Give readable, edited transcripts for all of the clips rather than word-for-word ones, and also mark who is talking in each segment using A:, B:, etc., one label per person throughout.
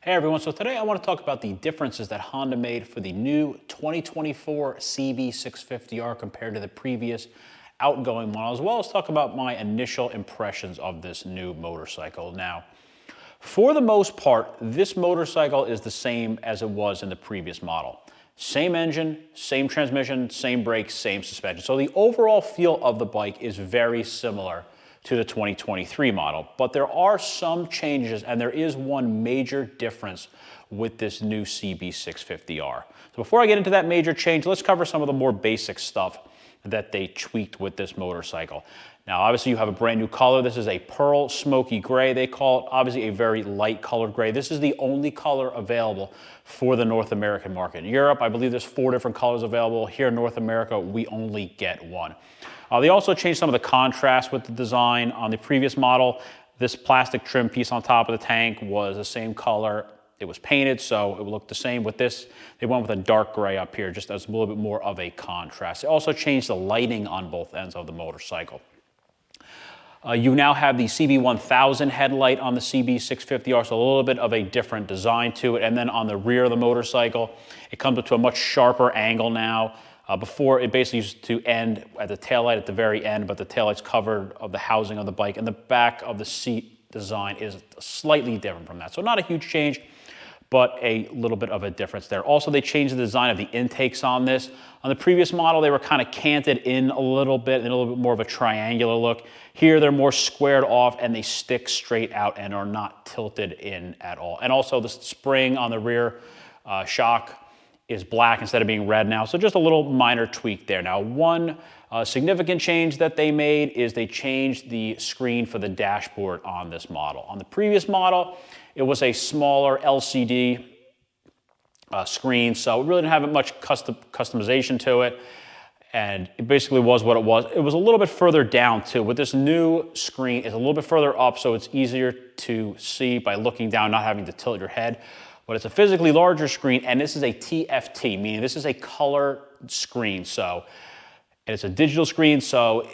A: Hey everyone, so today I want to talk about the differences that Honda made for the new 2024 CB650R compared to the previous outgoing model, as well as talk about my initial impressions of this new motorcycle. Now, for the most part, this motorcycle is the same as it was in the previous model. Same engine, same transmission, same brakes, same suspension. So the overall feel of the bike is very similar to the 2023 model, but there are some changes and there is one major difference with this new CB650R. So before I get into that major change, let's cover some of the more basic stuff that they tweaked with this motorcycle. Now, obviously you have a brand new color. This is a pearl smoky gray, they call it. Obviously a very light colored gray. This is the only color available for the North American market. In Europe, I believe there's 4 different colors available. Here in North America, we only get one. They also changed some of the contrast with the design. On the previous model, this plastic trim piece on top of the tank was the same color. It was painted, so it would look the same. With this, they went with a dark gray up here, just as a little bit more of a contrast. They also changed the lighting on both ends of the motorcycle. You now have the CB1000 headlight on the CB650R, so a little bit of a different design to it. And then on the rear of the motorcycle, it comes up to a much sharper angle now. Before, it basically used to end at the taillight at the very end, but the taillight's covered of the housing of the bike, and the back of the seat design is slightly different from that. So not a huge change, but a little bit of a difference there. Also, they changed the design of the intakes on this. On the previous model, they were kind of canted in a little bit, and a little bit more of a triangular look. Here, they're more squared off, and they stick straight out and are not tilted in at all. And also, the spring on the rear shock is black instead of being red now. So just a little minor tweak there. Now, one significant change that they made is they changed the screen for the dashboard on this model. On the previous model, it was a smaller LCD screen, so it really didn't have much customization to it. And it basically was what it was. It was a little bit further down too. With this new screen, it's a little bit further up, so it's easier to see by looking down, not having to tilt your head. But it's a physically larger screen, and this is a TFT, meaning this is a color screen. So, and it's a digital screen, so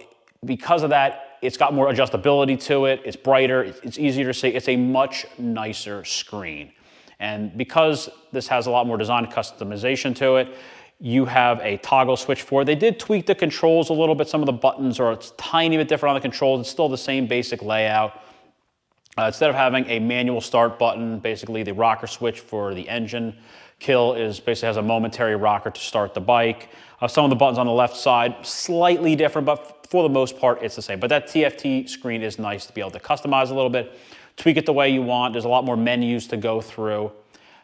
A: because of that, it's got more adjustability to it. It's brighter, it's easier to see. It's a much nicer screen. And because this has a lot more design customization to it, you have a toggle switch for it. They did tweak the controls a little bit. Some of the buttons are a tiny bit different on the controls. It's still the same basic layout. Instead of having a manual start button, basically the rocker switch for the engine kill is basically has a momentary rocker to start the bike. Some of the buttons on the left side, slightly different, but for the most part, it's the same. But that TFT screen is nice to be able to customize a little bit, tweak it the way you want. There's a lot more menus to go through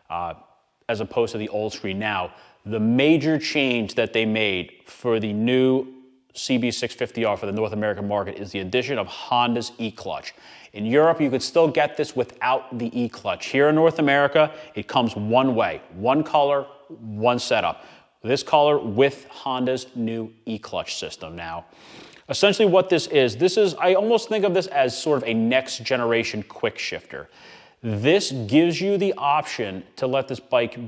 A: as opposed to the old screen. Now, the major change that they made for the new CB650R for the North American market is the addition of Honda's e-clutch. In Europe, you could still get this without the e-clutch. Here in North America, it comes one way, one color, one setup. This color with Honda's new e-clutch system. Now, essentially what this is, I almost think of this as sort of a next generation quick shifter. This gives you the option to let this bike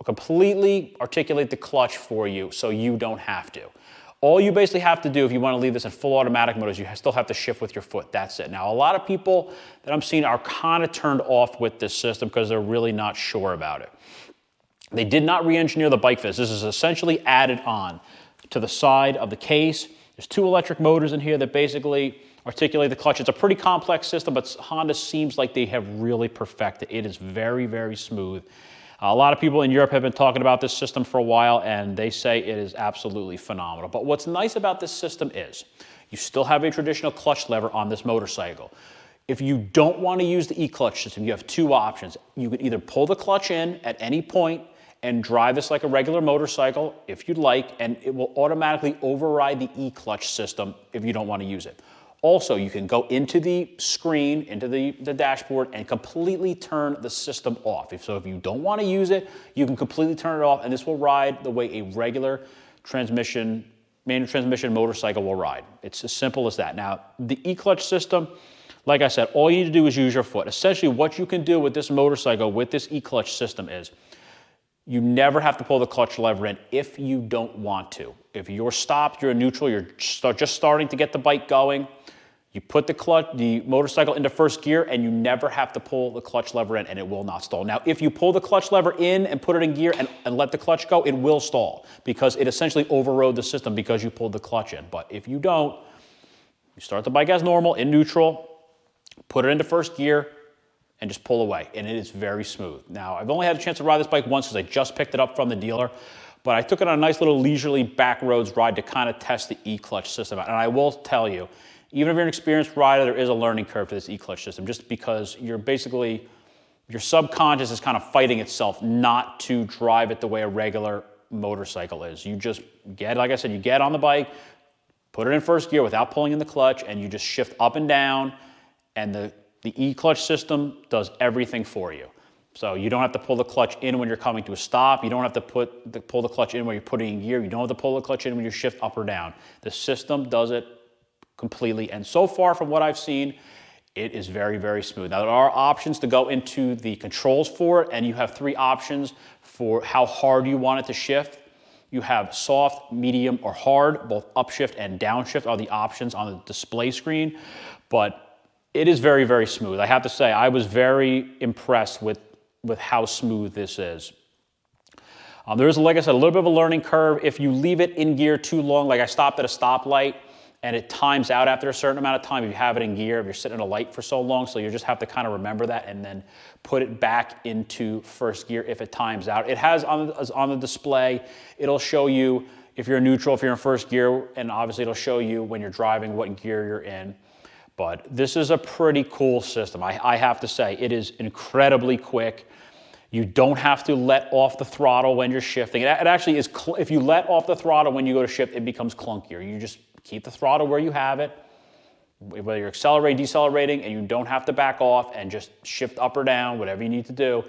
A: completely articulate the clutch for you so you don't have to. All you basically have to do if you want to leave this in full automatic mode is you still have to shift with your foot. That's it. Now, a lot of people that I'm seeing are kind of turned off with this system because they're really not sure about it. They did not re-engineer the bike for this. This is essentially added on to the side of the case. There's 2 electric motors in here that basically articulate the clutch. It's a pretty complex system, but Honda seems like they have really perfected it. It is very, very smooth. A lot of people in Europe have been talking about this system for a while, and they say it is absolutely phenomenal. But what's nice about this system is you still have a traditional clutch lever on this motorcycle. If you don't want to use the e-clutch system, you have 2 options. You can either pull the clutch in at any point and drive this like a regular motorcycle if you'd like, and it will automatically override the e-clutch system if you don't want to use it. Also, you can go into the screen, into the dashboard, and completely turn the system off. So if you don't want to use it, you can completely turn it off, and this will ride the way a regular manual transmission motorcycle will ride. It's as simple as that. Now, the e-clutch system, like I said, all you need to do is use your foot. Essentially, what you can do with this motorcycle, with this e-clutch system is, you never have to pull the clutch lever in if you don't want to. If you're stopped, you're in neutral, you're just starting to get the bike going, You put the motorcycle into first gear, and you never have to pull the clutch lever in, and it will not stall. Now, if you pull the clutch lever in and put it in gear and let the clutch go, it will stall because it essentially overrode the system because you pulled the clutch in. But if you don't, you start the bike as normal, in neutral, put it into first gear, and just pull away, and it is very smooth. Now, I've only had a chance to ride this bike once because I just picked it up from the dealer, but I took it on a nice little leisurely back roads ride to kind of test the e-clutch system out. And I will tell you, even if you're an experienced rider, there is a learning curve to this e-clutch system, just because you're basically, your subconscious is kind of fighting itself not to drive it the way a regular motorcycle is. You just get, like I said, you get on the bike, put it in first gear without pulling in the clutch, and you just shift up and down, and the e-clutch system does everything for you. So you don't have to pull the clutch in when you're coming to a stop. You don't have to pull the clutch in when you're putting in gear. You don't have to pull the clutch in when you shift up or down. The system does it completely. And so far from what I've seen, it is very, very smooth. Now, there are options to go into the controls for it, and you have 3 options for how hard you want it to shift. You have soft, medium, or hard. Both upshift and downshift are the options on the display screen. But it is very, very smooth. I have to say, I was very impressed with how smooth this is. There is, like I said, a little bit of a learning curve. If you leave it in gear too long, like I stopped at a stoplight, and it times out after a certain amount of time if you have it in gear, if you're sitting in a light for so long, so you just have to kind of remember that and then put it back into first gear if it times out. It has on the display, it'll show you if you're in neutral, if you're in first gear, and obviously it'll show you when you're driving what gear you're in. But this is a pretty cool system. I have to say, it is incredibly quick. You don't have to let off the throttle when you're shifting. It actually is, if you let off the throttle when you go to shift, it becomes clunkier. You just keep the throttle where you have it, whether you're accelerating, decelerating, and you don't have to back off and just shift up or down, whatever you need to do,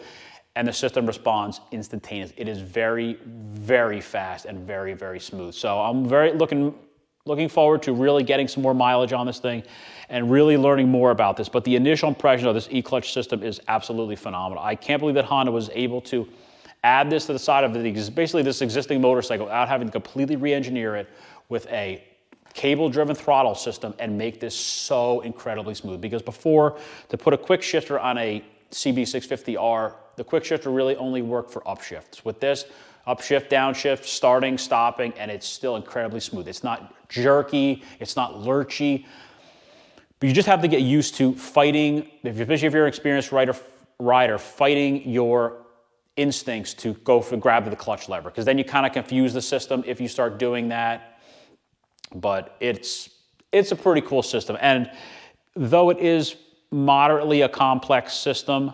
A: and the system responds instantaneously. It is very, very fast and very, very smooth. So I'm very looking forward to really getting some more mileage on this thing and really learning more about this. But the initial impression of this e-clutch system is absolutely phenomenal. I can't believe that Honda was able to add this to the side of basically this existing motorcycle without having to completely re-engineer it with a cable-driven throttle system and make this so incredibly smooth. Because before, to put a quick shifter on a CB650R, the quick shifter really only worked for upshifts. With this, upshift, downshift, starting, stopping, and it's still incredibly smooth. It's not jerky, it's not lurchy, but you just have to get used to fighting, especially if you're an experienced rider, fighting your instincts to go for grab the clutch lever, because then you kind of confuse the system if you start doing that. But it's a pretty cool system, and though it is moderately a complex system,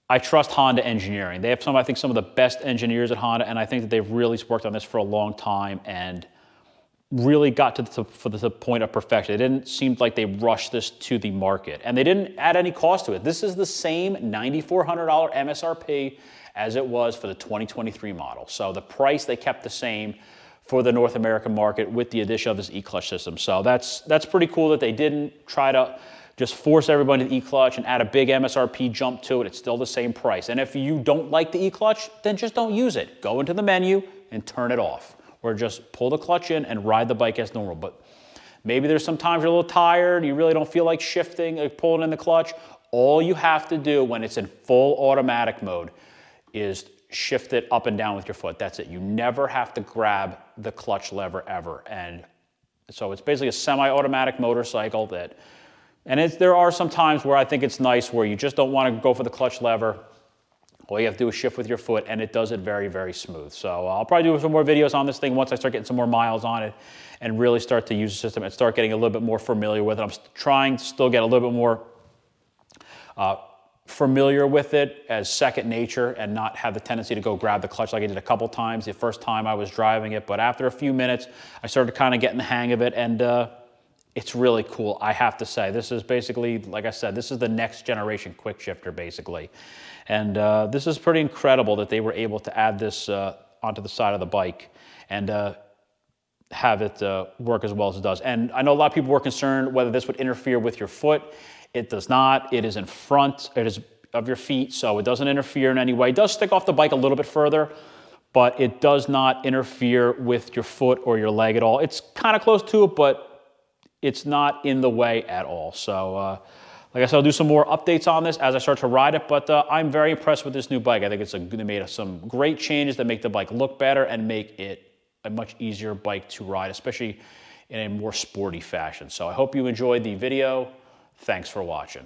A: I trust Honda engineering. They have I think some of the best engineers at Honda, and I think that they've really worked on this for a long time and really got to the point of perfection. It didn't seem like they rushed this to the market, and they didn't add any cost to it. This is the same $9,400 MSRP as it was for the 2023 model. So the price they kept the same for the North American market with the addition of this e-clutch system. So that's pretty cool that they didn't try to just force everybody to e-clutch and add a big MSRP jump to it. It's still the same price. And if you don't like the e-clutch, then just don't use it. Go into the menu and turn it off, or just pull the clutch in and ride the bike as normal. But maybe there's some times you're a little tired, you really don't feel like shifting or pulling in the clutch. All you have to do when it's in full automatic mode is shift it up and down with your foot. That's it. You never have to grab the clutch lever ever. And so it's basically a semi-automatic motorcycle there are some times where I think it's nice where you just don't want to go for the clutch lever. All you have to do is shift with your foot, and it does it very, very smooth. So I'll probably do some more videos on this thing once I start getting some more miles on it and really start to use the system and start getting a little bit more familiar with it. I'm trying to still get a little bit more familiar with it as second nature and not have the tendency to go grab the clutch like I did a couple times the first time I was driving it. But after a few minutes, I started kind of getting the hang of it, and it's really cool, I have to say. This is basically, like I said, this is the next generation quick shifter, basically. And this is pretty incredible that they were able to add this onto the side of the bike and have it work as well as it does. And I know a lot of people were concerned whether this would interfere with your foot. It does not. It is in front of your feet, so it doesn't interfere in any way. It does stick off the bike a little bit further, but it does not interfere with your foot or your leg at all. It's kind of close to it, but it's not in the way at all. So, like I said, I'll do some more updates on this as I start to ride it, but I'm very impressed with this new bike. I think they made some great changes that make the bike look better and make it a much easier bike to ride, especially in a more sporty fashion. So I hope you enjoyed the video. Thanks for watching.